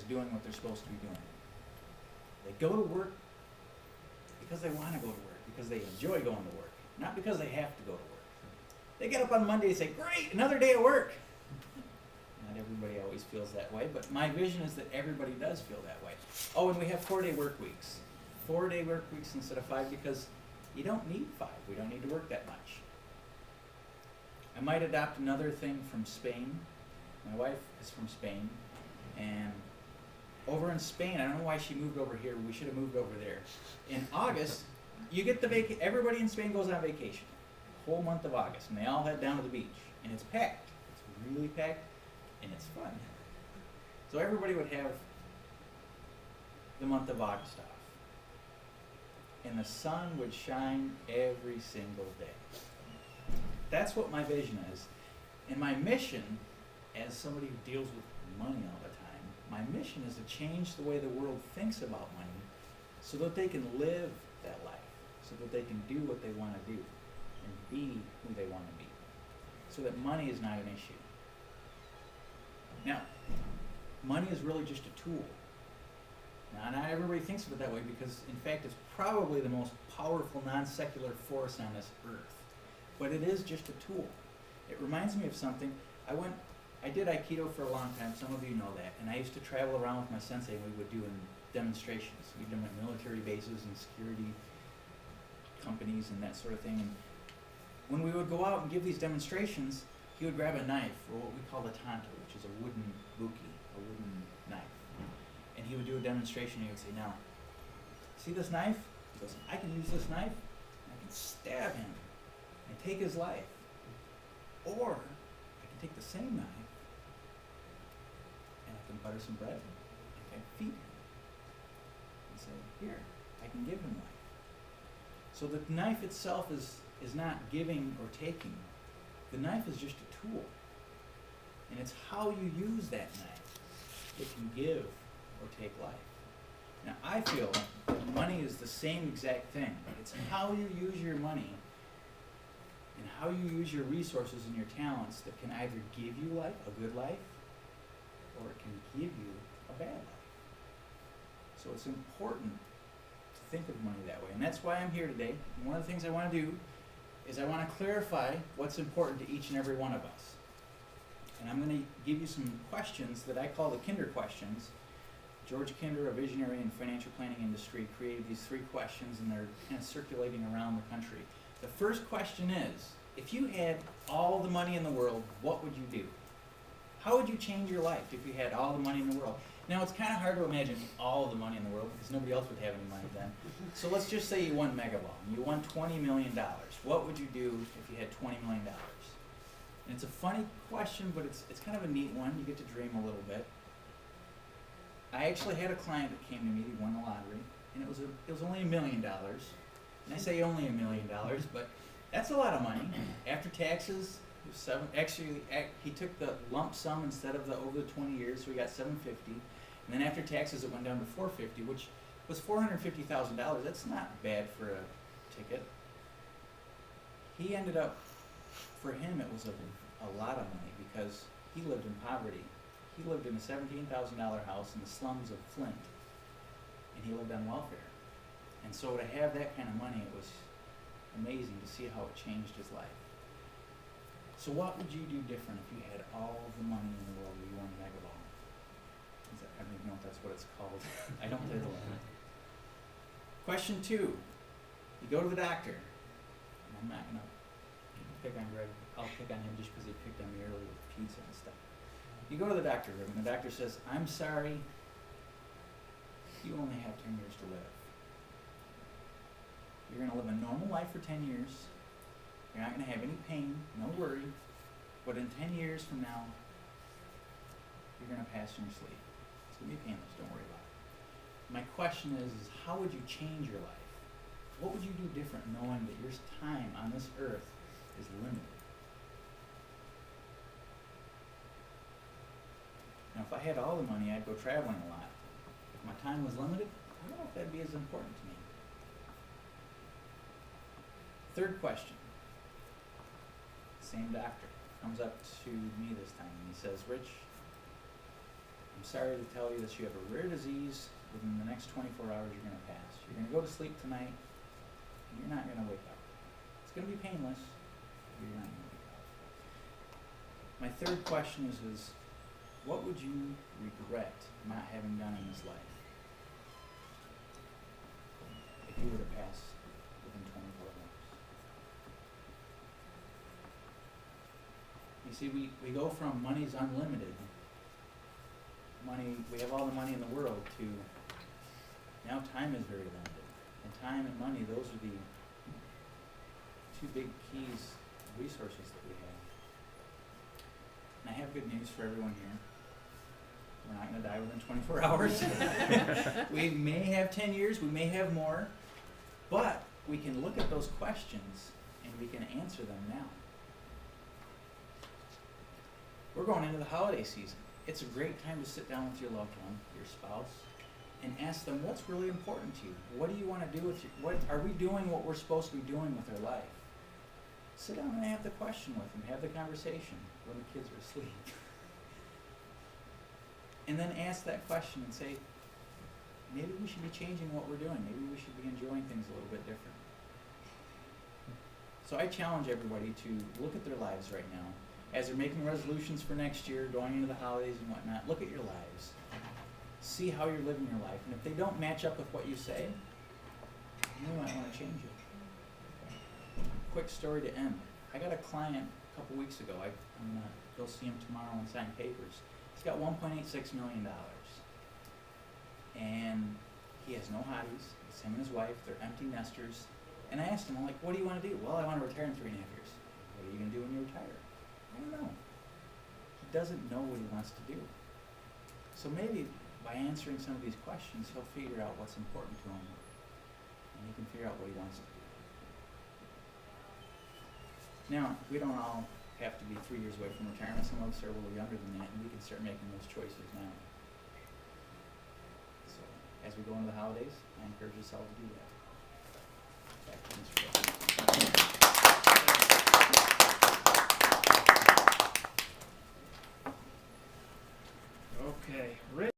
doing what they're supposed to be doing. They go to work because they want to go to work, because they enjoy going to work, not because they have to go to work. They get up on Monday and say, great, another day at work. Not everybody always feels that way, but my vision is that everybody does feel that way. Oh, and we have 4-day work weeks. 4-day work weeks instead of 5 because you don't need 5. We don't need to work that much. I might adopt another thing from Spain. My wife is from Spain, and over in Spain, I don't know why she moved over here. We should have moved over there. In August, you get the everybody in Spain goes on vacation, the whole month of August, and they all head down to the beach, and it's packed. It's really packed, and it's fun. So everybody would have the month of August off, and the sun would shine every single day. That's what my vision is, and my mission, as somebody who deals with money all the time, my mission is to change the way the world thinks about money so that they can live that life, so that they can do what they want to do and be who they want to be, so that money is not an issue. Now, money is really just a tool. Now, not everybody thinks of it that way because, in fact, it's probably the most powerful non-secular force on this earth. But it is just a tool. It reminds me of something. I did Aikido for a long time, some of you know that, and I used to travel around with my sensei and we would do demonstrations. We'd do them at military bases and security companies and that sort of thing. And when we would go out and give these demonstrations, he would grab a knife, or what we call the tanto, which is a wooden buki, a wooden knife. And he would do a demonstration and he would say, now, see this knife? He goes, I can use this knife, I can stab him and take his life. Or I can take the same knife and I can butter some bread and I can feed him and say, here, I can give him life. So the knife itself is not giving or taking. The knife is just a tool. And it's how you use that knife that can give or take life. Now I feel that money is the same exact thing. It's how you use your money and how you use your resources and your talents that can either give you life, a good life, or it can give you a bad life. So it's important to think of money that way. And that's why I'm here today. And one of the things I want to do is I want to clarify what's important to each and every one of us. And I'm going to give you some questions that I call the Kinder questions. George Kinder, a visionary in financial planning industry, created these 3 questions, and they're kind of circulating around the country. The first question is, if you had all the money in the world, what would you do? How would you change your life if you had all the money in the world? Now, it's kind of hard to imagine all the money in the world because nobody else would have any money then. So let's just say you won Megaball and you won $20 million. What would you do if you had $20 million? And it's a funny question, but it's kind of a neat one. You get to dream a little bit. I actually had a client that came to me, he won the lottery, and it was only $1 million. And I say only $1 million, but that's a lot of money. After taxes, it was actually, he took the lump sum instead of over the 20 years, so he got $750. And then after taxes, it went down to $450, which was $450,000. That's not bad for a ticket. He ended up, for him, it was a lot of money because he lived in poverty. He lived in a $17,000 house in the slums of Flint, and he lived on welfare. And so to have that kind of money, it was amazing to see how it changed his life. So what would you do different if you had all the money in the world and you won Megaball? I don't even know if that's what it's called. I don't play the lottery. Question 2. You go to the doctor. And I'm not going to pick on Greg. I'll pick on him just because he picked on me earlier with pizza and stuff. You go to the doctor, and the doctor says, I'm sorry, you only have 10 years to live. You're going to live a normal life for 10 years. You're not going to have any pain, no worry. But in 10 years from now, you're going to pass in your sleep. It's going to be painless, don't worry about it. My question is how would you change your life? What would you do different knowing that your time on this earth is limited? Now, if I had all the money, I'd go traveling a lot. If my time was limited, I don't know if that'd be as important to me. Third question. Same doctor comes up to me this time and he says, Rich, I'm I'm sorry to tell you that you have a rare disease. Within the next 24 hours, you're going to pass. You're going to go to sleep tonight, and you're not going to wake up. It's going to be painless, but you're not going to wake up. My third question is what would you regret not having done in this life if you were to pass within 24 hours? You see, we go from money's unlimited, we have all the money in the world, to now time is very limited. And time and money, those are the two big keys, resources that we have. And I have good news for everyone here. We're not going to die within 24 hours. We may have 10 years, we may have more, but we can look at those questions and we can answer them now. We're going into the holiday season. It's a great time to sit down with your loved one, your spouse, and ask them what's really important to you. What do you want to do with what are we doing what we're supposed to be doing with our life? Sit down and have the question with them, have the conversation when the kids are asleep. And then ask that question and say, maybe we should be changing what we're doing. Maybe we should be enjoying things a little bit different. So I challenge everybody to look at their lives right now. As they're making resolutions for next year, going into the holidays and whatnot, look at your lives. See how you're living your life. And if they don't match up with what you say, you might want to change it. Quick story to end. I got a client a couple weeks ago. I'm going to go see him tomorrow and sign papers. He's got $1.86 million. And he has no hobbies. It's him and his wife. They're empty nesters. And I asked him, I'm like, what do you want to do? Well, I want to retire in 3.5 years. What are you going to do when you retire? I don't know. He doesn't know what he wants to do. So maybe by answering some of these questions, he'll figure out what's important to him. And he can figure out what he wants to do. Now, we don't all have to be 3 years away from retirement. Some of us are a little younger than that, and we can start making those choices now. So, as we go into the holidays, I encourage us all to do that. Back to Mr.